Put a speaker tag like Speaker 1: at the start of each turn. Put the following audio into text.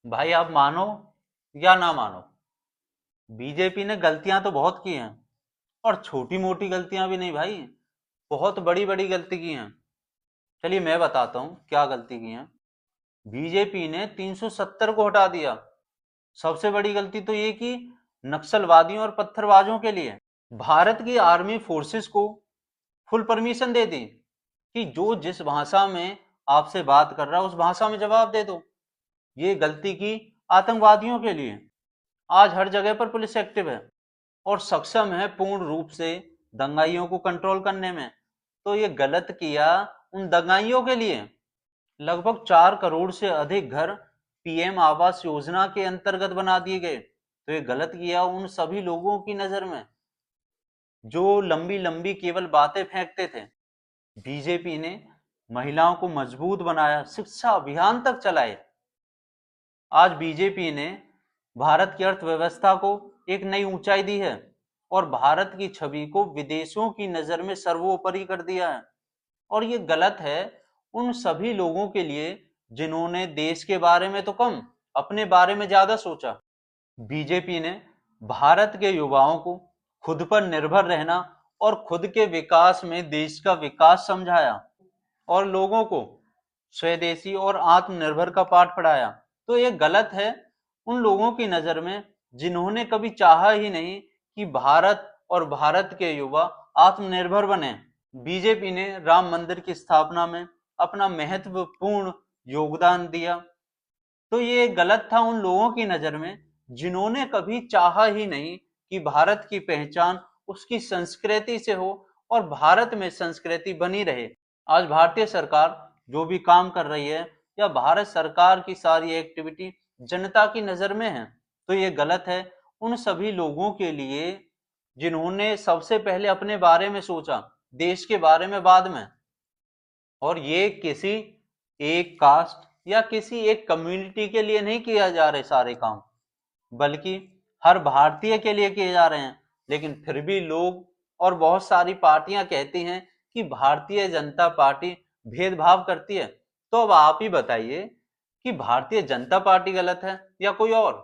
Speaker 1: भाई आप मानो या ना मानो, बीजेपी ने गलतियां तो बहुत की हैं। और छोटी मोटी गलतियां भी नहीं भाई, बहुत बड़ी बड़ी गलती की हैं। चलिए मैं बताता हूं क्या गलती की हैं। बीजेपी ने 370 को हटा दिया। सबसे बड़ी गलती तो ये की, नक्सलवादियों और पत्थरबाजों के लिए भारत की आर्मी फोर्सेस को फुल परमिशन दे दी कि जो जिस भाषा में आपसे बात कर रहा है उस भाषा में जवाब दे दो। ये गलती की आतंकवादियों के लिए। आज हर जगह पर पुलिस एक्टिव है और सक्षम है पूर्ण रूप से दंगाइयों को कंट्रोल करने में। तो ये गलत किया उन दंगाइयों के लिए। लगभग 4 करोड़ से अधिक घर पीएम आवास योजना के अंतर्गत बना दिए गए। तो ये गलत किया उन सभी लोगों की नजर में जो लंबी लंबी केवल बातें फेंकते थे। बीजेपी ने महिलाओं को मजबूत बनाया, शिक्षा अभियान तक चलाए। आज बीजेपी ने भारत की अर्थव्यवस्था को एक नई ऊंचाई दी है और भारत की छवि को विदेशों की नजर में सर्वोपरि कर दिया है। और ये गलत है उन सभी लोगों के लिए जिन्होंने देश के बारे में तो कम, अपने बारे में ज्यादा सोचा। बीजेपी ने भारत के युवाओं को खुद पर निर्भर रहना और खुद के विकास में देश का विकास समझाया और लोगों को स्वदेशी और आत्मनिर्भर का पाठ पढ़ाया। तो ये गलत है उन लोगों की नजर में जिन्होंने कभी चाहा ही नहीं कि भारत और भारत के युवा आत्मनिर्भर बने। बीजेपी ने राम मंदिर की स्थापना में अपना महत्वपूर्ण योगदान दिया। तो ये गलत था उन लोगों की नजर में जिन्होंने कभी चाहा ही नहीं कि भारत की पहचान उसकी संस्कृति से हो और भारत में संस्कृति बनी रहे। आज भारतीय सरकार जो भी काम कर रही है या भारत सरकार की सारी एक्टिविटी जनता की नजर में है। तो ये गलत है उन सभी लोगों के लिए जिन्होंने सबसे पहले अपने बारे में सोचा, देश के बारे में बाद में। और ये किसी एक कास्ट या किसी एक कम्युनिटी के लिए नहीं किया जा रहे सारे काम, बल्कि हर भारतीय के लिए किए जा रहे हैं। लेकिन फिर भी लोग और बहुत सारी पार्टियां कहती हैं कि भारतीय जनता पार्टी भेदभाव करती है। तो अब आप ही बताइए कि भारतीय जनता पार्टी गलत है या कोई और।